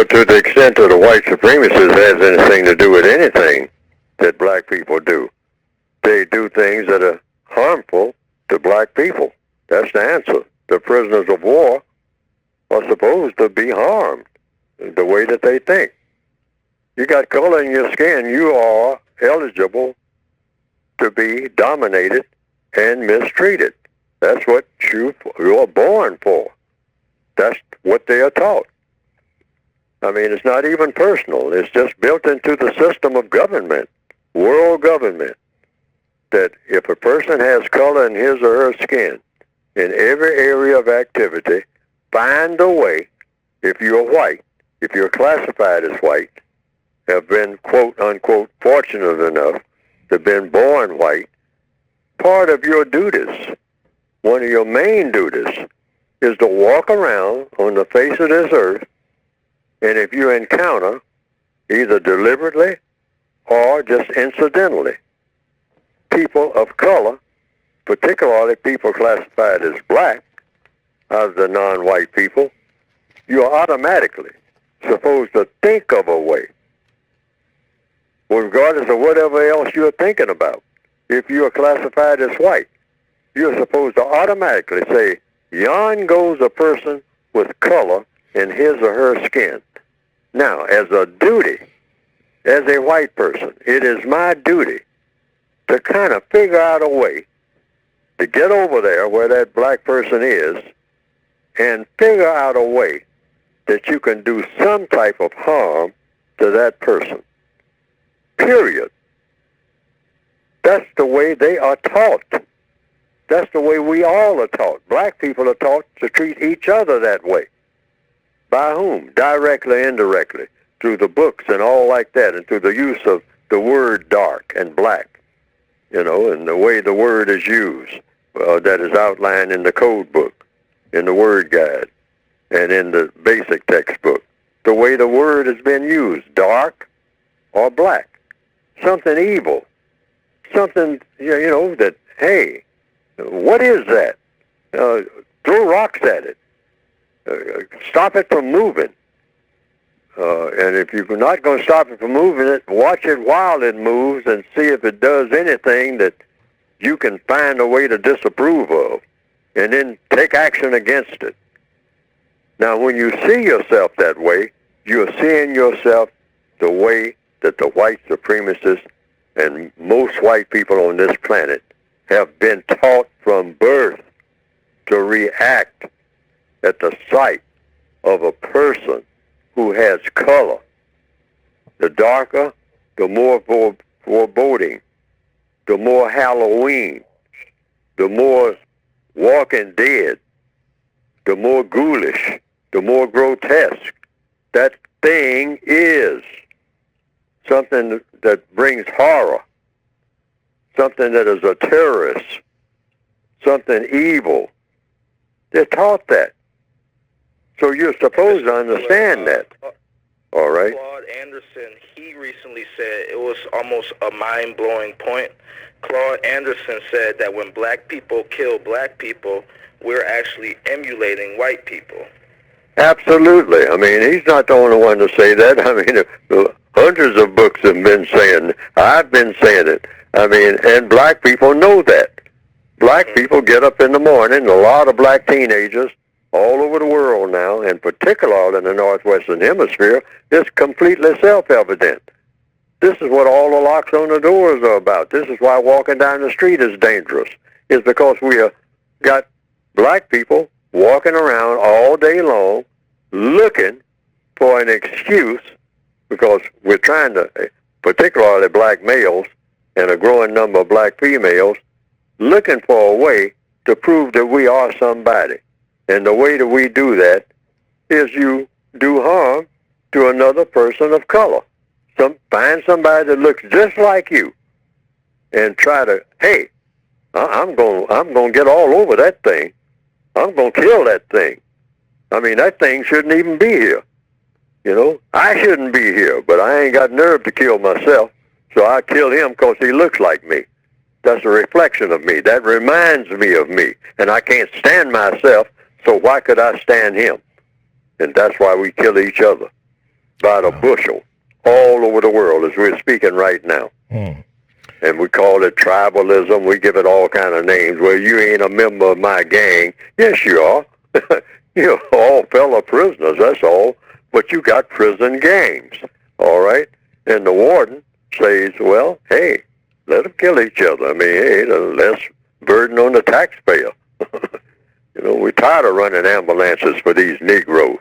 to the extent that the white supremacists has anything to do with anything that black people do, they do things that are harmful to black people. That's the answer. The prisoners of war are supposed to be harmed the way that they think. You got color in your skin, you are eligible to be dominated and mistreated. That's what you are born for. That's what they are taught. I mean, it's not even personal. It's just built into the system of government, world government, that if a person has color in his or her skin, in every area of activity, find a way, if you're white, if you're classified as white, have been, quote, unquote, fortunate enough to have been born white, part of your duties, one of your main duties, is to walk around on the face of this earth, and if you encounter, either deliberately or just incidentally, people of color, particularly people classified as black, as the non-white people, you are automatically supposed to think of a way, regardless of whatever else you're thinking about. If you are classified as white, you're supposed to automatically say, yon goes a person with color in his or her skin. Now, as a duty, as a white person, it is my duty to kind of figure out a way to get over there where that black person is and figure out a way that you can do some type of harm to that person. Period. That's the way they are taught. That's the way we all are taught. Black people are taught to treat each other that way. By whom? Directly, indirectly, through the books and all like that, and through the use of the word dark and black, and the way the word is used, that is outlined in the code book, in the word guide, and in the basic textbook. The way the word has been used, dark or black, something evil, something, that, hey, what is that? Throw rocks at it. Stop it from moving. And if you're not going to stop it from moving, watch it while it moves and see if it does anything that you can find a way to disapprove of, and then take action against it. Now, when you see yourself that way, you're seeing yourself the way that the white supremacists and most white people on this planet have been taught from birth to react at the sight of a person who has color. The darker, the more foreboding, the more Halloween, the more Walking Dead, the more ghoulish, the more grotesque. That thing is something that brings horror, something that is a terrorist, something evil. They're taught that. So you're supposed to understand that. All right? Claude Anderson, he recently said, it was almost a mind-blowing point. Claude Anderson said that when black people kill black people, we're actually emulating white people. Absolutely. I mean, he's not the only one to say that. I mean, hundreds of books have been saying, I've been saying it. I mean, and black people know that. Black people get up in the morning, a lot of black teenagers all over the world now, and particularly in the Northwestern Hemisphere, it's completely self-evident. This is what all the locks on the doors are about. This is why walking down the street is dangerous. It's because we have got black people walking around all day long looking for an excuse, because we're trying to, particularly black males and a growing number of black females, looking for a way to prove that we are somebody. And the way that we do that is you do harm to another person of color. Find somebody that looks just like you and try to, hey, I'm going to get all over that thing. I'm going to kill that thing. I mean, that thing shouldn't even be here. I shouldn't be here, but I ain't got nerve to kill myself, so I kill him because he looks like me. That's a reflection of me. That reminds me of me, and I can't stand myself, so why could I stand him? And that's why we kill each other. by the bushel all over the world as we're speaking right now. And we call it tribalism. We give it all kind of names. Well, you ain't a member of my gang. Yes, you are. You're all fellow prisoners, that's all. But you got prison gangs, all right? And the warden says, well, hey, let them kill each other. I mean, hey, the less burden on the taxpayer. You know, we're tired of running ambulances for these Negroes.